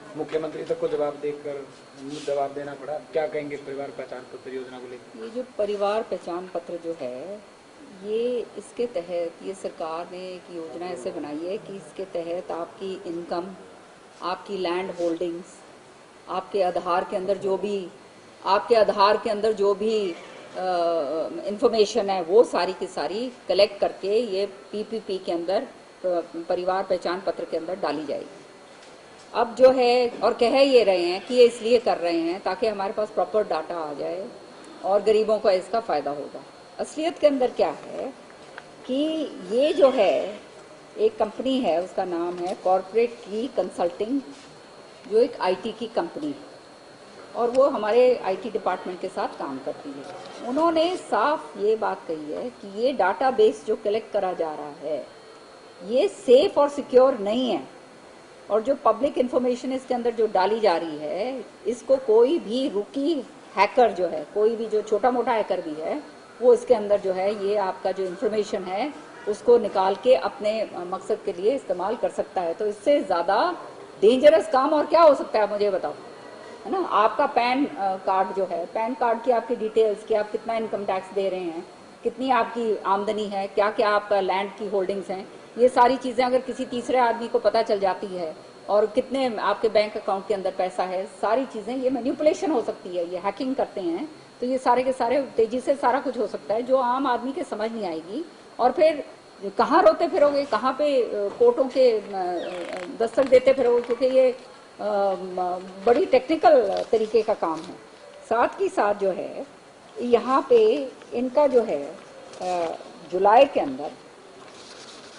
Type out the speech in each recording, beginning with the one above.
मुख्यमंत्री तक को जवाब देना पड़ा। क्या कहेंगे परिवार पहचान पत्र योजना को लेकर? ये जो परिवार पहचान पत्र जो है, ये इसके तहत ये सरकार ने एक योजना ऐसे बनाई है कि इसके तहत आपकी इनकम, आपकी लैंड होल्डिंग्स, आपके आधार के अंदर जो भी इंफॉर्मेशन है वो सारी की सारी कलेक्ट करके ये पीपीपी के अंदर, परिवार पहचान पत्र के अंदर डाली जाएगी। अब जो है, और कह ये रहे हैं कि ये इसलिए कर रहे हैं ताकि हमारे पास प्रॉपर डाटा आ जाए और गरीबों को इसका फ़ायदा होगा। असलियत के अंदर क्या है कि ये जो है एक कंपनी है, उसका नाम है कॉर्पोरेट की कंसल्टिंग, जो एक आईटी की कंपनी है और वो हमारे आईटी डिपार्टमेंट के साथ काम करती है। उन्होंने साफ ये बात कही है कि ये डाटाबेस जो कलेक्ट करा जा रहा है ये सेफ और सिक्योर नहीं है, और जो पब्लिक इंफॉर्मेशन इसके अंदर जो डाली जा रही है, इसको कोई भी रुकी हैकर जो है, कोई भी जो छोटा मोटा हैकर भी है, वो इसके अंदर जो है ये आपका जो इंफॉर्मेशन है उसको निकाल के अपने मकसद के लिए इस्तेमाल कर सकता है। तो इससे ज़्यादा डेंजरस काम और क्या हो सकता है, मुझे बताओ, है ना। आपका पैन कार्ड जो है, पैन कार्ड की आपकी डिटेल्स कि आप कितना इनकम टैक्स दे रहे हैं, कितनी आपकी आमदनी है, क्या क्या आपका लैंड की होल्डिंग्स हैं, ये सारी चीज़ें अगर किसी तीसरे आदमी को पता चल जाती है, और कितने आपके बैंक अकाउंट के अंदर पैसा है, सारी चीज़ें, ये मैनिपुलेशन हो सकती है, ये हैकिंग करते हैं, तो ये सारे के सारे तेज़ी से सारा कुछ हो सकता है जो आम आदमी के समझ नहीं आएगी। और फिर कहाँ रोते फिरोगे, कहाँ पे कोर्टों के दस्तक देते फिरोगे, क्योंकि ये बड़ी टेक्निकल तरीके का काम है। साथ ही साथ जो है यहाँ पे इनका जो है जुलाई के अंदर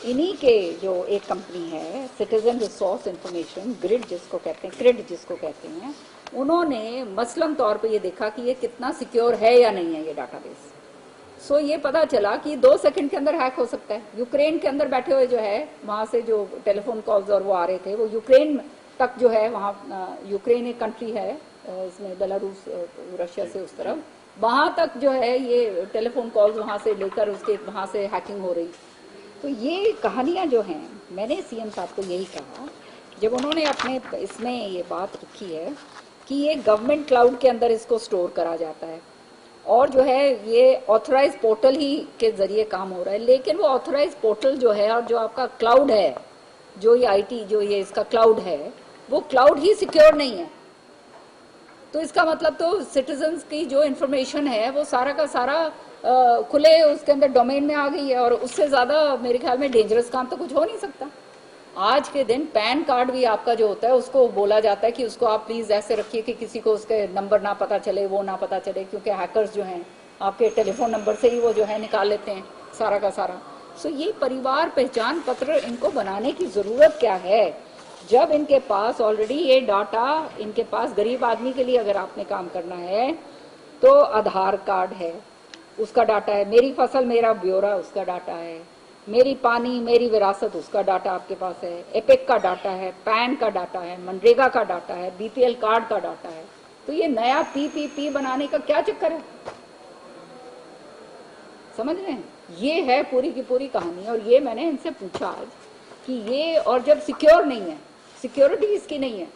इन्हीं के जो एक कंपनी है सिटीजन रिसोर्स इंफॉर्मेशन ग्रिड जिसको कहते हैं, क्रिड जिसको कहते हैं, उन्होंने मसलन तौर पे ये देखा कि ये कितना सिक्योर है या नहीं है ये डाटाबेस। सो ये पता चला कि 2 सेकंड के अंदर हैक हो सकता है। यूक्रेन के अंदर बैठे हुए जो है, वहाँ से जो टेलीफोन कॉल्स और वो आ रहे थे, वो यूक्रेन तक जो है, वहाँ यूक्रेन एक कंट्री है, इसमें बेलारूस रशिया से उस तरफ, वहाँ तक जो है ये टेलीफोन कॉल्स वहाँ से लेकर उसके वहाँ से हैकिंग हो रही। तो ये कहानियाँ जो हैं, मैंने सीएम साहब को यही कहा जब उन्होंने अपने इसमें ये बात रखी है कि ये गवर्नमेंट क्लाउड के अंदर इसको स्टोर करा जाता है और जो है ये ऑथराइज पोर्टल ही के जरिए काम हो रहा है, लेकिन वो ऑथराइज पोर्टल जो है और जो आपका क्लाउड है, जो ये आईटी जो ये इसका क्लाउड है, वो क्लाउड ही सिक्योर नहीं है। तो इसका मतलब तो सिटीजन्स की जो इन्फॉर्मेशन है वो सारा का सारा खुले उसके अंदर डोमेन में आ गई है, और उससे ज़्यादा मेरे ख्याल में डेंजरस काम तो कुछ हो नहीं सकता। आज के दिन पैन कार्ड भी आपका जो होता है उसको बोला जाता है कि उसको आप प्लीज़ ऐसे रखिए कि किसी को उसके नंबर ना पता चले, वो ना पता चले, क्योंकि हैकर्स जो हैं आपके टेलीफोन नंबर से ही वो जो है निकाल लेते हैं सारा का सारा। सो ये परिवार पहचान पत्र इनको बनाने की ज़रूरत क्या है, जब इनके पास ऑलरेडी ये डाटा, इनके पास गरीब आदमी के लिए अगर आपने काम करना है तो आधार कार्ड है, उसका डाटा है, मेरी फसल मेरा ब्यौरा उसका डाटा है, मेरी पानी मेरी विरासत उसका डाटा आपके पास है, एपिक का डाटा है, पैन का डाटा है, मनरेगा का डाटा है, बीपीएल कार्ड का डाटा है। तो ये नया पीपीपी बनाने का क्या चक्कर है, समझ रहे हैं? ये है पूरी की पूरी कहानी। और ये मैंने इनसे पूछा आज कि ये, और जब सिक्योर नहीं है, सिक्योरिटी इसकी नहीं है,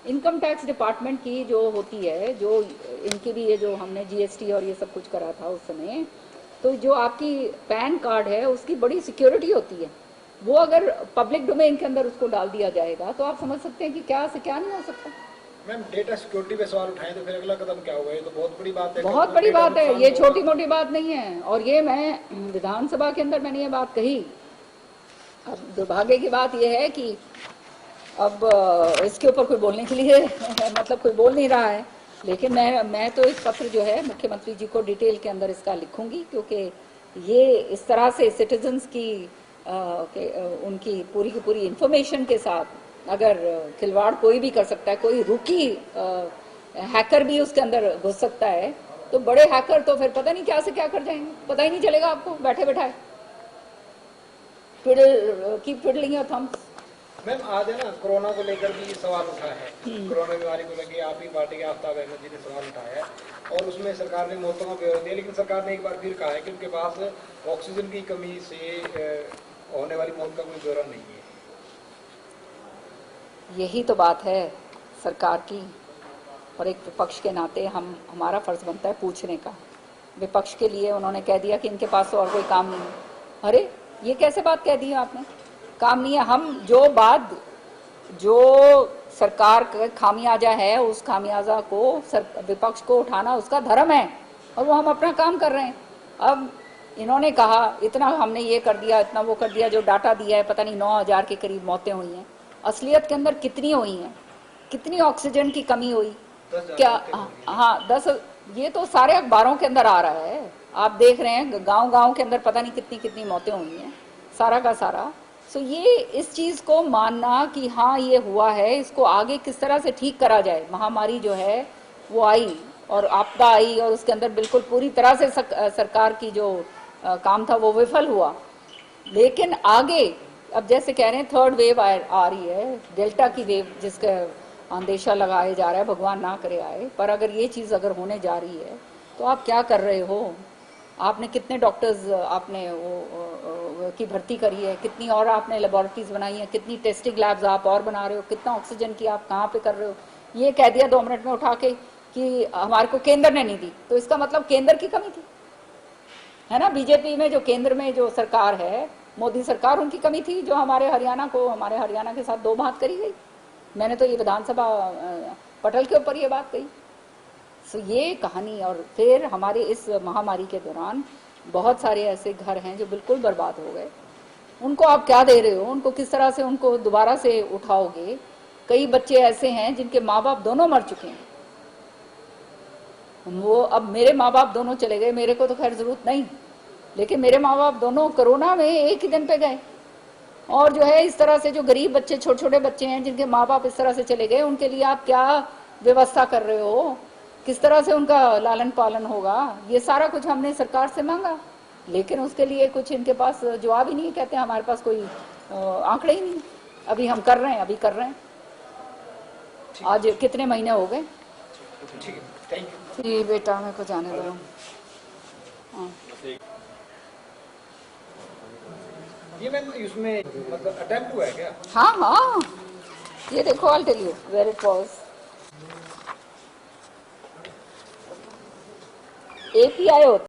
इनकम टैक्स डिपार्टमेंट की जो होती है, जो इनकी भी ये जो हमने जीएसटी और ये सब कुछ करा था उस समय, तो जो आपकी पैन कार्ड है उसकी बड़ी सिक्योरिटी होती है, वो अगर पब्लिक डोमेन के अंदर उसको डाल दिया जाएगा तो आप समझ सकते हैं कि क्या से क्या नहीं हो सकता। मैम, डेटा सिक्योरिटी पे सवाल उठाएं तो फिर अगला कदम क्या होगा? ये तो बहुत बड़ी बात है, बहुत बड़ी बात है, ये छोटी मोटी बात नहीं है। और ये मैं विधानसभा के अंदर मैंने ये बात कही। अब दुर्भाग्य की बात यह है कि अब इसके ऊपर कोई बोलने के लिए मतलब कोई बोल नहीं रहा है, लेकिन मैं तो इस पत्र जो है मुख्यमंत्री जी को डिटेल के अंदर इसका लिखूंगी, क्योंकि ये इस तरह से सिटीजन्स की उनकी पूरी की पूरी इंफॉर्मेशन के साथ अगर खिलवाड़ कोई भी कर सकता है, कोई रुकी हैकर भी उसके अंदर घुस सकता है, तो बड़े हैकर तो फिर पता नहीं क्या से क्या कर जाएंगे, पता ही नहीं चलेगा आपको बैठे बैठाए। Keep twiddling your thumbs. Ma'am, आज है ना कोरोना को लेकर भी सवाल उठा है, कोरोना बीमारी को लेकर आप ही पार्टी के आफ्ताब अहमद जी ने सवाल उठाया है, और उसमें सरकार ने मौतों का ब्यौरा दिया, लेकिन सरकार ने एक बार फिर कहा है कि उनके पास ऑक्सीजन की कमी से होने वाली मौत का कोई ब्यौरा नहीं है। यही तो बात है, सरकार की, और एक विपक्ष के नाते हमारा फर्ज बनता है पूछने का। विपक्ष के लिए उन्होंने कह दिया कि इनके पास तो और कोई काम नहीं है। अरे ये कैसे बात कह दी है आपने? काम नहीं है? हम जो सरकार का खामियाजा है, उस खामियाजा को विपक्ष को उठाना उसका धर्म है, और वो हम अपना काम कर रहे हैं। अब इन्होंने कहा इतना हमने ये कर दिया, इतना वो कर दिया, जो डाटा दिया है पता नहीं 9,000 के करीब मौतें हुई हैं। असलियत के अंदर कितनी हुई हैं? कितनी ऑक्सीजन की कमी हुई? क्या? हाँ 10, ये तो सारे अखबारों के अंदर आ रहा है, आप देख रहे हैं। गांव के अंदर पता नहीं कितनी कितनी मौतें हुई हैं, सारा का सारा। सो ये इस चीज को मानना कि हाँ ये हुआ है, इसको आगे किस तरह से ठीक करा जाए। महामारी जो है वो आई और आपदा आई, और उसके अंदर बिल्कुल पूरी तरह से सरकार की जो काम था वो विफल हुआ। लेकिन आगे अब जैसे कह रहे हैं थर्ड वेव आ रही है, डेल्टा की वेव, जिसका अंदेशा लगाया जा रहा है, भगवान ना करे आए, पर अगर ये चीज़ अगर होने जा रही है तो आप क्या कर रहे हो? आपने कितने डॉक्टर्स आपने वो की भर्ती करी है, कितनी और आपने लेबोरेटरीज बनाई हैं, कितनी टेस्टिंग लैब्स आप और बना रहे हो, कितना ऑक्सीजन की आप कहाँ पे कर रहे हो? ये कह दिया 2 मिनट में उठा के कि हमारे को केंद्र ने नहीं दी, तो इसका मतलब केंद्र की कमी थी, है ना? बीजेपी में जो केंद्र में जो सरकार है, मोदी सरकार, उनकी कमी थी जो हमारे हरियाणा के साथ 2 बात करी गई। मैंने तो ये विधानसभा पटल के ऊपर ये बात कही। सो ये कहानी। और फिर हमारे इस महामारी के दौरान बहुत सारे ऐसे घर हैं जो बिल्कुल बर्बाद हो गए, उनको आप क्या दे रहे हो? उनको किस तरह से उनको दोबारा से उठाओगे? कई बच्चे ऐसे हैं जिनके माँ बाप दोनों मर चुके हैं, वो अब मेरे माँ बाप दोनों चले गए, मेरे को तो खैर जरूरत नहीं, लेकिन मेरे माँ बाप दोनों कोरोना में एक ही दिन पे गए। और जो है इस तरह से जो गरीब बच्चे, छोटे छोटे बच्चे हैं जिनके माँ बाप इस तरह से चले गए, उनके लिए आप क्या व्यवस्था कर रहे हो? किस तरह से उनका लालन पालन होगा? ये सारा कुछ हमने सरकार से मांगा, लेकिन उसके लिए कुछ इनके पास जवाब ही नहीं है। कहते हैं हमारे पास कोई आंकड़े ही नहीं, अभी हम कर रहे हैं, अभी कर रहे हैं। आज कितने महीने हो गए? ठीक है, थैंक यू। जी बेटा, मेरे को जाने दो। हाँ। ये मैम इसमें मतलब अटेम्प्ट हुआ है क्या? हाँ हाँ, ये देखो, I'll tell you where it was. API होता